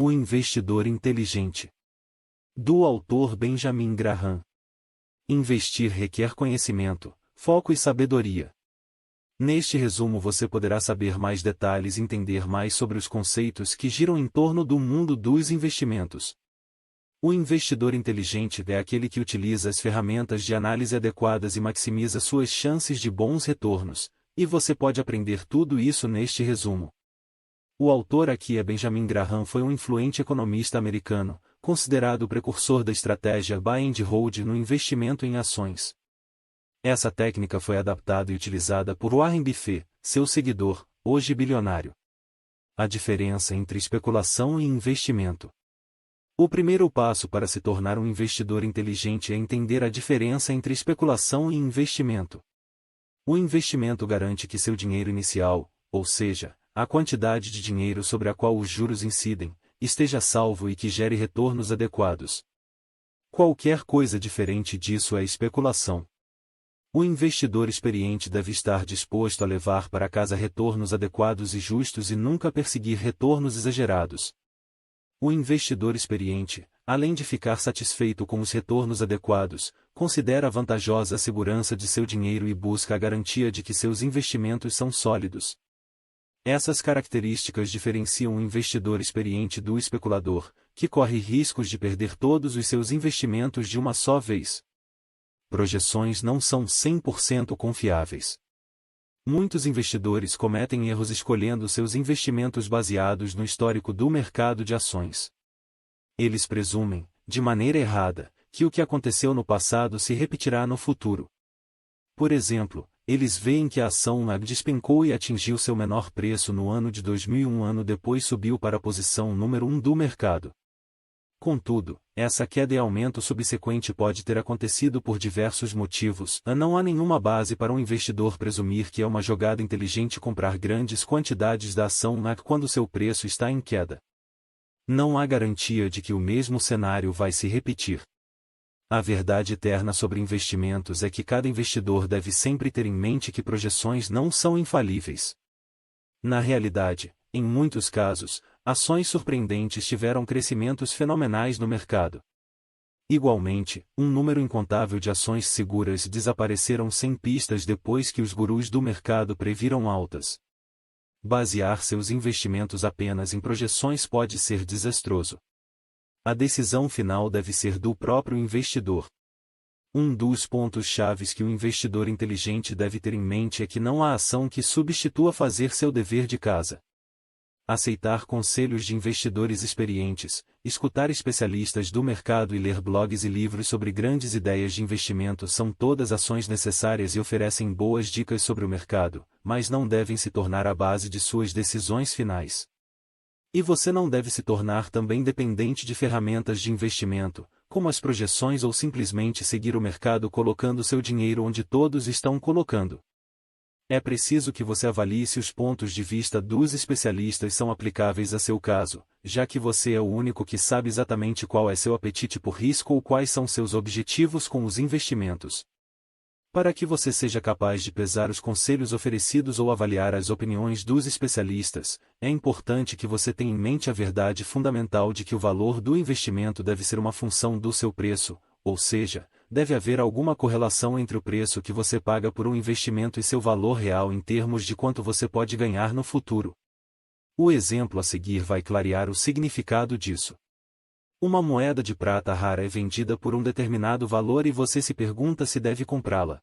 O investidor inteligente. Do autor Benjamin Graham. Investir requer conhecimento, foco e sabedoria. Neste resumo você poderá saber mais detalhes e entender mais sobre os conceitos que giram em torno do mundo dos investimentos. O investidor inteligente é aquele que utiliza as ferramentas de análise adequadas e maximiza suas chances de bons retornos, e você pode aprender tudo isso neste resumo. O autor aqui é Benjamin Graham, foi um influente economista americano, considerado o precursor da estratégia buy and hold no investimento em ações. Essa técnica foi adaptada e utilizada por Warren Buffett, seu seguidor, hoje bilionário. A diferença entre especulação e investimento. O primeiro passo para se tornar um investidor inteligente é entender a diferença entre especulação e investimento. O investimento garante que seu dinheiro inicial, ou seja, a quantidade de dinheiro sobre a qual os juros incidem, esteja salvo e que gere retornos adequados. Qualquer coisa diferente disso é especulação. O investidor experiente deve estar disposto a levar para casa retornos adequados e justos e nunca perseguir retornos exagerados. O investidor experiente, além de ficar satisfeito com os retornos adequados, considera vantajosa a segurança de seu dinheiro e busca a garantia de que seus investimentos são sólidos. Essas características diferenciam o investidor experiente do especulador, que corre riscos de perder todos os seus investimentos de uma só vez. Projeções não são 100% confiáveis. Muitos investidores cometem erros escolhendo seus investimentos baseados no histórico do mercado de ações. Eles presumem, de maneira errada, que o que aconteceu no passado se repetirá no futuro. Por exemplo, eles veem que a ação NAG despencou e atingiu seu menor preço no ano de 2001, um ano depois subiu para a posição número 1 do mercado. Contudo, essa queda e aumento subsequente pode ter acontecido por diversos motivos. Não há nenhuma base para um investidor presumir que é uma jogada inteligente comprar grandes quantidades da ação NAG quando seu preço está em queda. Não há garantia de que o mesmo cenário vai se repetir. A verdade eterna sobre investimentos é que cada investidor deve sempre ter em mente que projeções não são infalíveis. Na realidade, em muitos casos, ações surpreendentes tiveram crescimentos fenomenais no mercado. Igualmente, um número incontável de ações seguras desapareceram sem pistas depois que os gurus do mercado previram altas. Basear seus investimentos apenas em projeções pode ser desastroso. A decisão final deve ser do próprio investidor. Um dos pontos chaves que o investidor inteligente deve ter em mente é que não há ação que substitua fazer seu dever de casa. Aceitar conselhos de investidores experientes, escutar especialistas do mercado e ler blogs e livros sobre grandes ideias de investimento são todas ações necessárias e oferecem boas dicas sobre o mercado, mas não devem se tornar a base de suas decisões finais. E você não deve se tornar também dependente de ferramentas de investimento, como as projeções ou simplesmente seguir o mercado colocando seu dinheiro onde todos estão colocando. É preciso que você avalie se os pontos de vista dos especialistas são aplicáveis a seu caso, já que você é o único que sabe exatamente qual é seu apetite por risco ou quais são seus objetivos com os investimentos. Para que você seja capaz de pesar os conselhos oferecidos ou avaliar as opiniões dos especialistas, é importante que você tenha em mente a verdade fundamental de que o valor do investimento deve ser uma função do seu preço, ou seja, deve haver alguma correlação entre o preço que você paga por um investimento e seu valor real em termos de quanto você pode ganhar no futuro. O exemplo a seguir vai clarear o significado disso. Uma moeda de prata rara é vendida por um determinado valor e você se pergunta se deve comprá-la.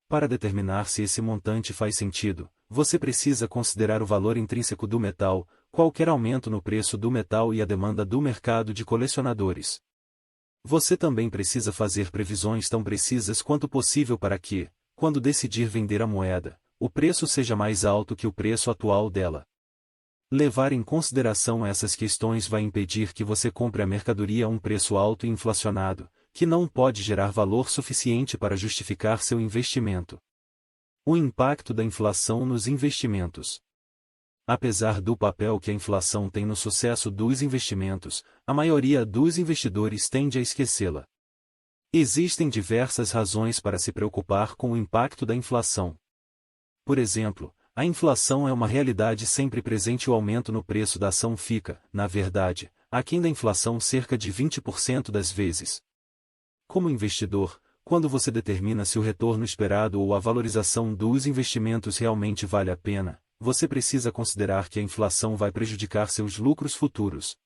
Para determinar se esse montante faz sentido, você precisa considerar o valor intrínseco do metal, qualquer aumento no preço do metal e a demanda do mercado de colecionadores. Você também precisa fazer previsões tão precisas quanto possível para que, quando decidir vender a moeda, o preço seja mais alto que o preço atual dela. Levar em consideração essas questões vai impedir que você compre a mercadoria a um preço alto e inflacionado, que não pode gerar valor suficiente para justificar seu investimento. O impacto da inflação nos investimentos. Apesar do papel que a inflação tem no sucesso dos investimentos, a maioria dos investidores tende a esquecê-la. Existem diversas razões para se preocupar com o impacto da inflação. Por exemplo, a inflação é uma realidade sempre presente e o aumento no preço da ação fica, na verdade, aquém da inflação cerca de 20% das vezes. Como investidor, quando você determina se o retorno esperado ou a valorização dos investimentos realmente vale a pena, você precisa considerar que a inflação vai prejudicar seus lucros futuros.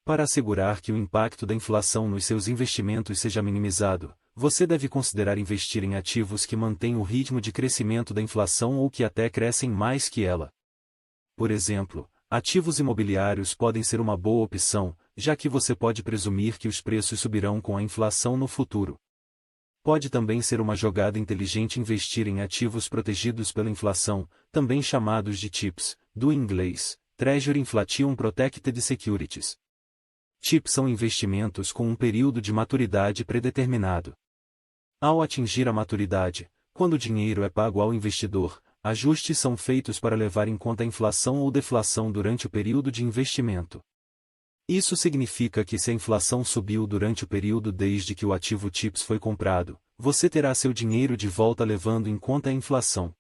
Para assegurar que o impacto da inflação nos seus investimentos seja minimizado, você deve considerar investir em ativos que mantêm o ritmo de crescimento da inflação ou que até crescem mais que ela. Por exemplo, ativos imobiliários podem ser uma boa opção, já que você pode presumir que os preços subirão com a inflação no futuro. Pode também ser uma jogada inteligente investir em ativos protegidos pela inflação, também chamados de TIPS, do inglês, Treasury Inflation Protected Securities. TIPS são investimentos com um período de maturidade predeterminado. Ao atingir a maturidade, quando o dinheiro é pago ao investidor, ajustes são feitos para levar em conta a inflação ou deflação durante o período de investimento. Isso significa que se a inflação subiu durante o período desde que o ativo TIPS foi comprado, você terá seu dinheiro de volta levando em conta a inflação.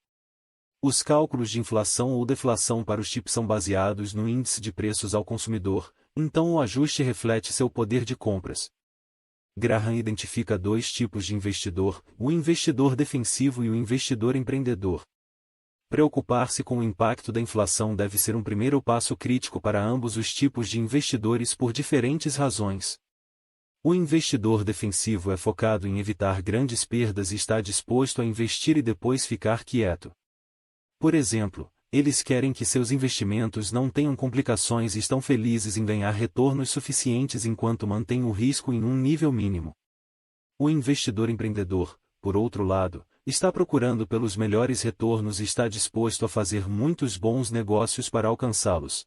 Os cálculos de inflação ou deflação para os TIPS são baseados no índice de preços ao consumidor, então o ajuste reflete seu poder de compras. Graham identifica dois tipos de investidor, o investidor defensivo e o investidor empreendedor. Preocupar-se com o impacto da inflação deve ser um primeiro passo crítico para ambos os tipos de investidores por diferentes razões. O investidor defensivo é focado em evitar grandes perdas e está disposto a investir e depois ficar quieto. Por exemplo, eles querem que seus investimentos não tenham complicações e estão felizes em ganhar retornos suficientes enquanto mantêm o risco em um nível mínimo. O investidor empreendedor, por outro lado, está procurando pelos melhores retornos e está disposto a fazer muitos bons negócios para alcançá-los.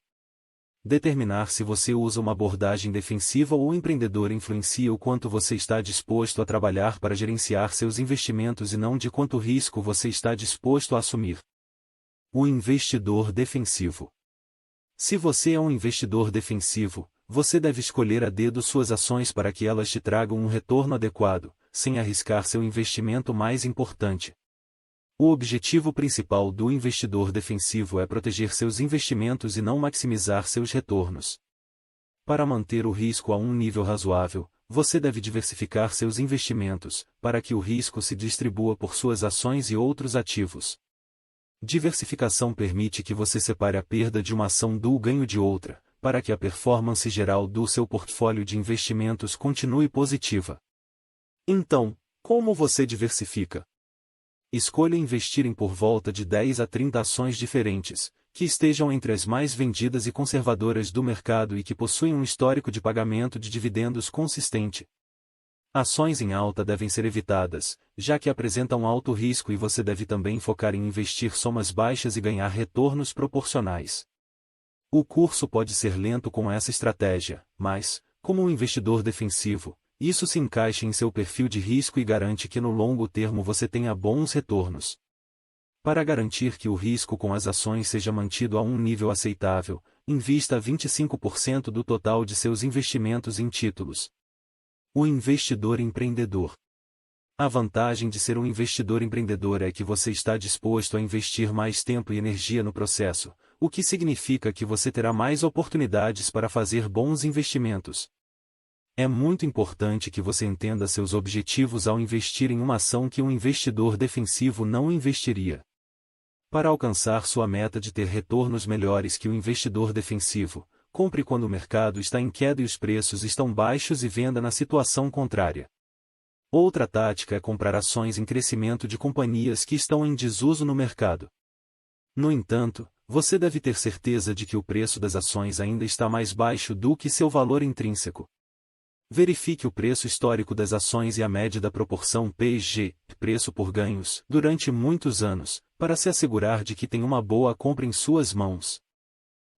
Determinar se você usa uma abordagem defensiva ou empreendedora influencia o quanto você está disposto a trabalhar para gerenciar seus investimentos e não de quanto risco você está disposto a assumir. O investidor defensivo. Se você é um investidor defensivo, você deve escolher a dedo suas ações para que elas te tragam um retorno adequado, sem arriscar seu investimento mais importante. O objetivo principal do investidor defensivo é proteger seus investimentos e não maximizar seus retornos. Para manter o risco a um nível razoável, você deve diversificar seus investimentos, para que o risco se distribua por suas ações e outros ativos. Diversificação permite que você separe a perda de uma ação do ganho de outra, para que a performance geral do seu portfólio de investimentos continue positiva. Então, como você diversifica? Escolha investir em por volta de 10 a 30 ações diferentes, que estejam entre as mais vendidas e conservadoras do mercado e que possuem um histórico de pagamento de dividendos consistente. Ações em alta devem ser evitadas, já que apresentam alto risco e você deve também focar em investir somas baixas e ganhar retornos proporcionais. O curso pode ser lento com essa estratégia, mas, como um investidor defensivo, isso se encaixa em seu perfil de risco e garante que no longo termo você tenha bons retornos. Para garantir que o risco com as ações seja mantido a um nível aceitável, invista 25% do total de seus investimentos em títulos. O investidor empreendedor. A vantagem de ser um investidor empreendedor é que você está disposto a investir mais tempo e energia no processo, o que significa que você terá mais oportunidades para fazer bons investimentos. É muito importante que você entenda seus objetivos ao investir em uma ação que um investidor defensivo não investiria. Para alcançar sua meta de ter retornos melhores que o investidor defensivo, compre quando o mercado está em queda e os preços estão baixos e venda na situação contrária. Outra tática é comprar ações em crescimento de companhias que estão em desuso no mercado. No entanto, você deve ter certeza de que o preço das ações ainda está mais baixo do que seu valor intrínseco. Verifique o preço histórico das ações e a média da proporção P/G, preço por ganhos, durante muitos anos, para se assegurar de que tem uma boa compra em suas mãos.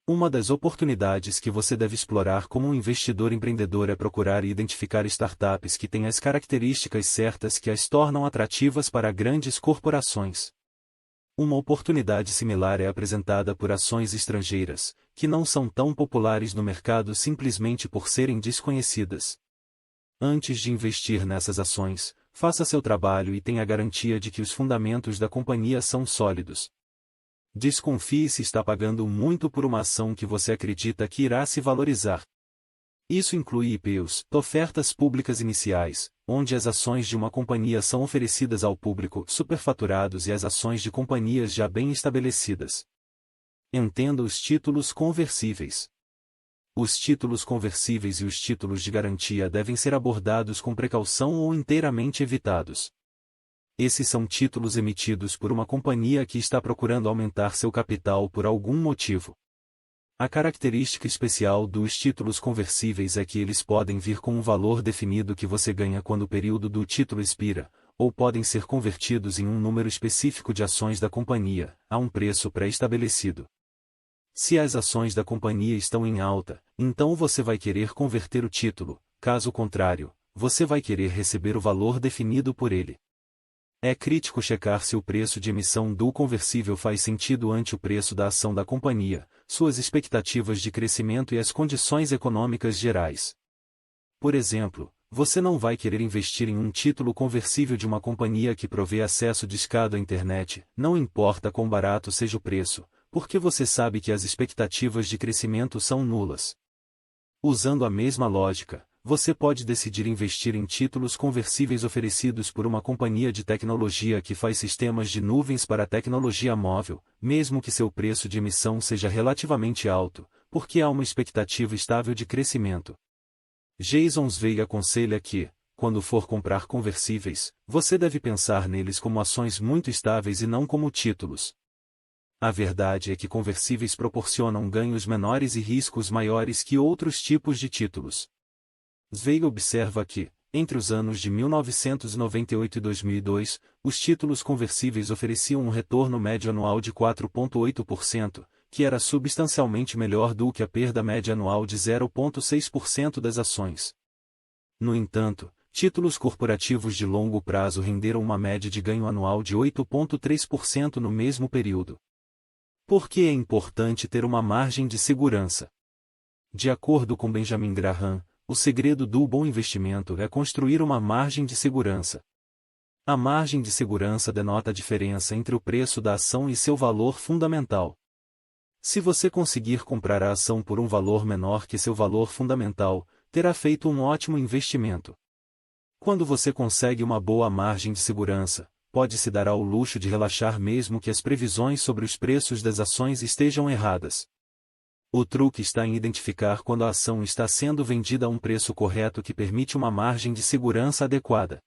Uma das oportunidades que você deve explorar como um investidor empreendedor é procurar e identificar startups que têm as características certas que as tornam atrativas para grandes corporações. Uma oportunidade similar é apresentada por ações estrangeiras, que não são tão populares no mercado simplesmente por serem desconhecidas. Antes de investir nessas ações, faça seu trabalho e tenha a garantia de que os fundamentos da companhia são sólidos. Desconfie se está pagando muito por uma ação que você acredita que irá se valorizar. Isso inclui IPOs, ofertas públicas iniciais, onde as ações de uma companhia são oferecidas ao público, superfaturados e as ações de companhias já bem estabelecidas. Entenda os títulos conversíveis. Os títulos conversíveis e os títulos de garantia devem ser abordados com precaução ou inteiramente evitados. Esses são títulos emitidos por uma companhia que está procurando aumentar seu capital por algum motivo. A característica especial dos títulos conversíveis é que eles podem vir com um valor definido que você ganha quando o período do título expira, ou podem ser convertidos em um número específico de ações da companhia, a um preço pré-estabelecido. Se as ações da companhia estão em alta, então você vai querer converter o título, caso contrário, você vai querer receber o valor definido por ele. É crítico checar se o preço de emissão do conversível faz sentido ante o preço da ação da companhia, suas expectativas de crescimento e as condições econômicas gerais. Por exemplo, você não vai querer investir em um título conversível de uma companhia que provê acesso discado à internet, não importa quão barato seja o preço, porque você sabe que as expectativas de crescimento são nulas. Usando a mesma lógica, você pode decidir investir em títulos conversíveis oferecidos por uma companhia de tecnologia que faz sistemas de nuvens para a tecnologia móvel, mesmo que seu preço de emissão seja relativamente alto, porque há uma expectativa estável de crescimento. Jason Zweig aconselha que, quando for comprar conversíveis, você deve pensar neles como ações muito estáveis e não como títulos. A verdade é que conversíveis proporcionam ganhos menores e riscos maiores que outros tipos de títulos. Zweig observa que, entre os anos de 1998 e 2002, os títulos conversíveis ofereciam um retorno médio anual de 4,8%, que era substancialmente melhor do que a perda média anual de 0,6% das ações. No entanto, títulos corporativos de longo prazo renderam uma média de ganho anual de 8,3% no mesmo período. Por que é importante ter uma margem de segurança? De acordo com Benjamin Graham, o segredo do bom investimento é construir uma margem de segurança. A margem de segurança denota a diferença entre o preço da ação e seu valor fundamental. Se você conseguir comprar a ação por um valor menor que seu valor fundamental, terá feito um ótimo investimento. Quando você consegue uma boa margem de segurança, pode se dar ao luxo de relaxar mesmo que as previsões sobre os preços das ações estejam erradas. O truque está em identificar quando a ação está sendo vendida a um preço correto que permite uma margem de segurança adequada.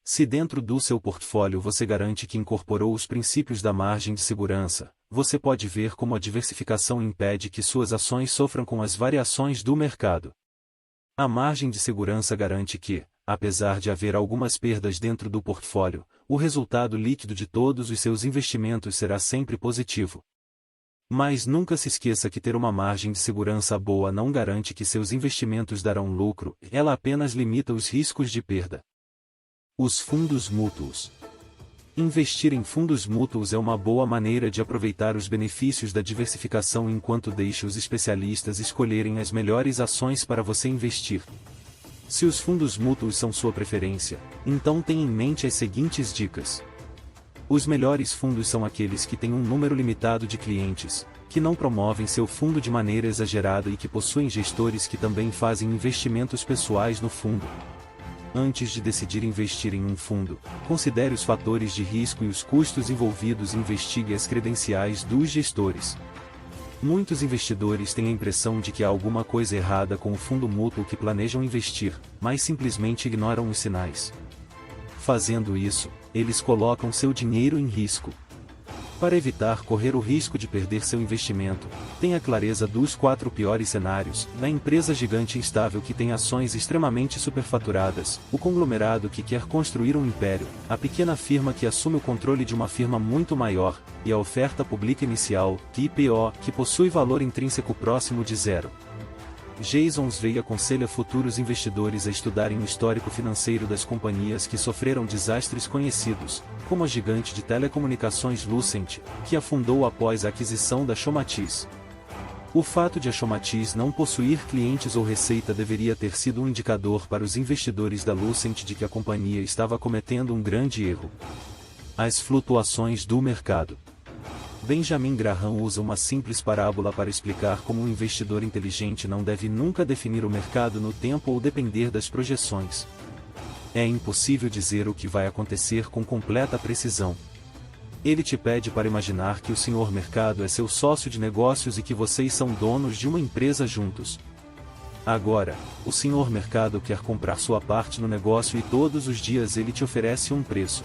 Se dentro do seu portfólio você garante que incorporou os princípios da margem de segurança, você pode ver como a diversificação impede que suas ações sofram com as variações do mercado. A margem de segurança garante que, apesar de haver algumas perdas dentro do portfólio, o resultado líquido de todos os seus investimentos será sempre positivo. Mas nunca se esqueça que ter uma margem de segurança boa não garante que seus investimentos darão lucro, ela apenas limita os riscos de perda. Os fundos mútuos. Investir em fundos mútuos é uma boa maneira de aproveitar os benefícios da diversificação enquanto deixa os especialistas escolherem as melhores ações para você investir. Se os fundos mútuos são sua preferência, então tenha em mente as seguintes dicas. Os melhores fundos são aqueles que têm um número limitado de clientes, que não promovem seu fundo de maneira exagerada e que possuem gestores que também fazem investimentos pessoais no fundo. Antes de decidir investir em um fundo, considere os fatores de risco e os custos envolvidos e investigue as credenciais dos gestores. Muitos investidores têm a impressão de que há alguma coisa errada com o fundo mútuo que planejam investir, mas simplesmente ignoram os sinais. Fazendo isso, eles colocam seu dinheiro em risco. Para evitar correr o risco de perder seu investimento, tenha clareza dos 4 piores cenários: a empresa gigante instável que tem ações extremamente superfaturadas, o conglomerado que quer construir um império, a pequena firma que assume o controle de uma firma muito maior, e a oferta pública inicial, IPO, que possui valor intrínseco próximo de zero. Jason Zweig aconselha futuros investidores a estudarem o histórico financeiro das companhias que sofreram desastres conhecidos, como a gigante de telecomunicações Lucent, que afundou após a aquisição da Chomatiz. O fato de a Chomatiz não possuir clientes ou receita deveria ter sido um indicador para os investidores da Lucent de que a companhia estava cometendo um grande erro. As flutuações do mercado. Benjamin Graham usa uma simples parábola para explicar como um investidor inteligente não deve nunca definir o mercado no tempo ou depender das projeções. É impossível dizer o que vai acontecer com completa precisão. Ele te pede para imaginar que o senhor mercado é seu sócio de negócios e que vocês são donos de uma empresa juntos. Agora, o senhor mercado quer comprar sua parte no negócio e todos os dias ele te oferece um preço.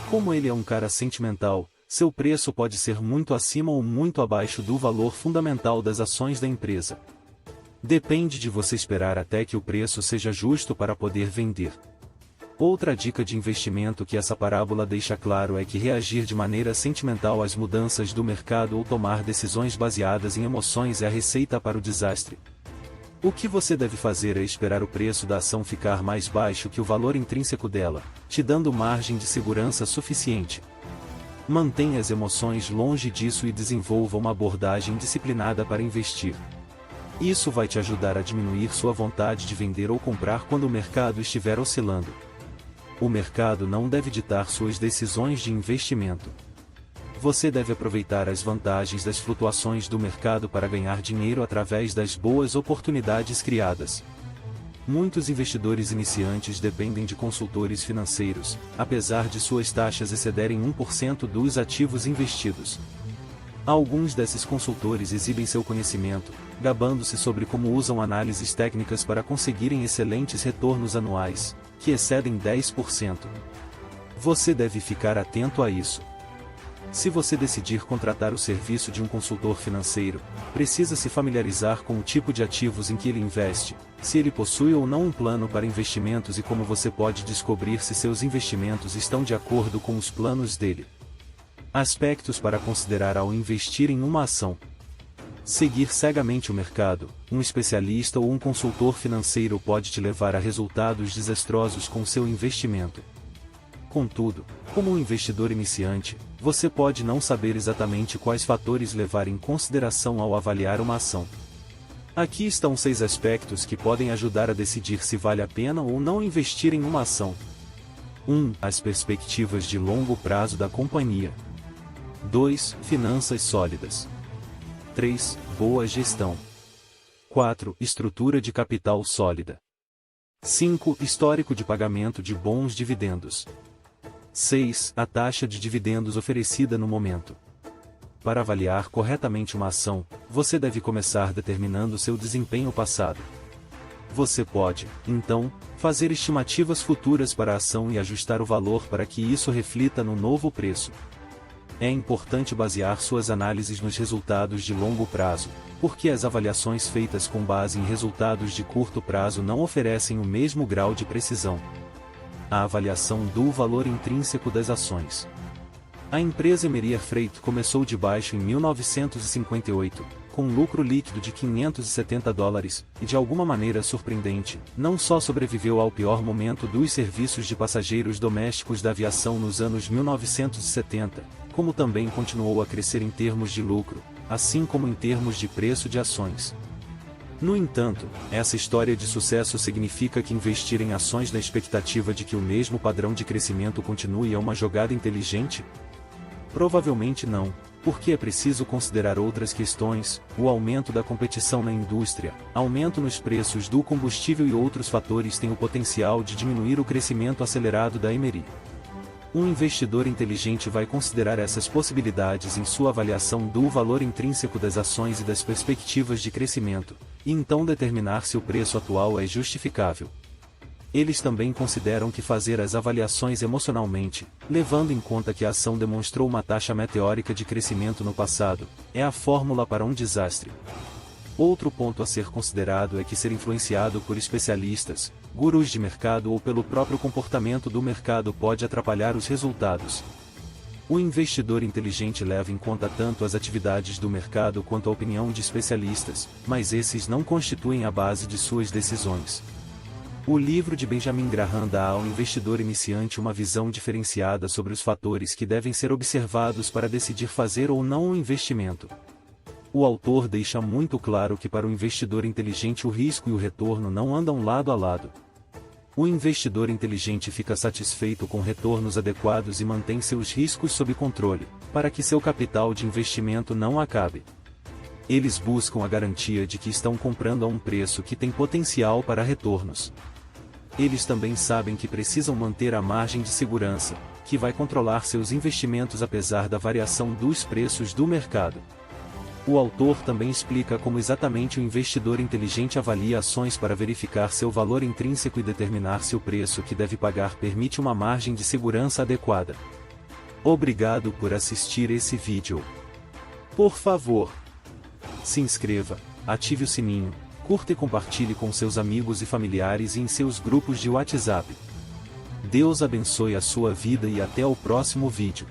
Como ele é um cara sentimental, seu preço pode ser muito acima ou muito abaixo do valor fundamental das ações da empresa. Depende de você esperar até que o preço seja justo para poder vender. Outra dica de investimento que essa parábola deixa claro é que reagir de maneira sentimental às mudanças do mercado ou tomar decisões baseadas em emoções é a receita para o desastre. O que você deve fazer é esperar o preço da ação ficar mais baixo que o valor intrínseco dela, te dando margem de segurança suficiente. Mantenha as emoções longe disso e desenvolva uma abordagem disciplinada para investir. Isso vai te ajudar a diminuir sua vontade de vender ou comprar quando o mercado estiver oscilando. O mercado não deve ditar suas decisões de investimento. Você deve aproveitar as vantagens das flutuações do mercado para ganhar dinheiro através das boas oportunidades criadas. Muitos investidores iniciantes dependem de consultores financeiros, apesar de suas taxas excederem 1% dos ativos investidos. Alguns desses consultores exibem seu conhecimento, gabando-se sobre como usam análises técnicas para conseguirem excelentes retornos anuais, que excedem 10%. Você deve ficar atento a isso. Se você decidir contratar o serviço de um consultor financeiro, precisa se familiarizar com o tipo de ativos em que ele investe, se ele possui ou não um plano para investimentos e como você pode descobrir se seus investimentos estão de acordo com os planos dele. Aspectos para considerar ao investir em uma ação. Seguir cegamente o mercado, um especialista ou um consultor financeiro pode te levar a resultados desastrosos com seu investimento. Contudo, como um investidor iniciante, você pode não saber exatamente quais fatores levar em consideração ao avaliar uma ação. Aqui estão 6 aspectos que podem ajudar a decidir se vale a pena ou não investir em uma ação. 1. As perspectivas de longo prazo da companhia. 2. Finanças sólidas. 3. Boa gestão. 4. Estrutura de capital sólida. 5. Histórico de pagamento de bons dividendos. 6. A taxa de dividendos oferecida no momento. Para avaliar corretamente uma ação, você deve começar determinando seu desempenho passado. Você pode, então, fazer estimativas futuras para a ação e ajustar o valor para que isso reflita no novo preço. É importante basear suas análises nos resultados de longo prazo, porque as avaliações feitas com base em resultados de curto prazo não oferecem o mesmo grau de precisão. A avaliação do valor intrínseco das ações. A empresa Emery Freight começou de baixo em 1958, com um lucro líquido de $570, e de alguma maneira surpreendente, não só sobreviveu ao pior momento dos serviços de passageiros domésticos da aviação nos anos 1970, como também continuou a crescer em termos de lucro, assim como em termos de preço de ações. No entanto, essa história de sucesso significa que investir em ações na expectativa de que o mesmo padrão de crescimento continue é uma jogada inteligente? Provavelmente não, porque é preciso considerar outras questões, o aumento da competição na indústria, aumento nos preços do combustível e outros fatores têm o potencial de diminuir o crescimento acelerado da Emery. Um investidor inteligente vai considerar essas possibilidades em sua avaliação do valor intrínseco das ações e das perspectivas de crescimento, e então determinar se o preço atual é justificável. Eles também consideram que fazer as avaliações emocionalmente, levando em conta que a ação demonstrou uma taxa meteórica de crescimento no passado, é a fórmula para um desastre. Outro ponto a ser considerado é que ser influenciado por especialistas, gurus de mercado ou pelo próprio comportamento do mercado pode atrapalhar os resultados. O investidor inteligente leva em conta tanto as atividades do mercado quanto a opinião de especialistas, mas esses não constituem a base de suas decisões. O livro de Benjamin Graham dá ao investidor iniciante uma visão diferenciada sobre os fatores que devem ser observados para decidir fazer ou não um investimento. O autor deixa muito claro que para o investidor inteligente o risco e o retorno não andam lado a lado. O investidor inteligente fica satisfeito com retornos adequados e mantém seus riscos sob controle, para que seu capital de investimento não acabe. Eles buscam a garantia de que estão comprando a um preço que tem potencial para retornos. Eles também sabem que precisam manter a margem de segurança, que vai controlar seus investimentos apesar da variação dos preços do mercado. O autor também explica como exatamente o investidor inteligente avalia ações para verificar seu valor intrínseco e determinar se o preço que deve pagar permite uma margem de segurança adequada. Obrigado por assistir esse vídeo. Por favor, se inscreva, ative o sininho, curta e compartilhe com seus amigos e familiares e em seus grupos de WhatsApp. Deus abençoe a sua vida e até o próximo vídeo.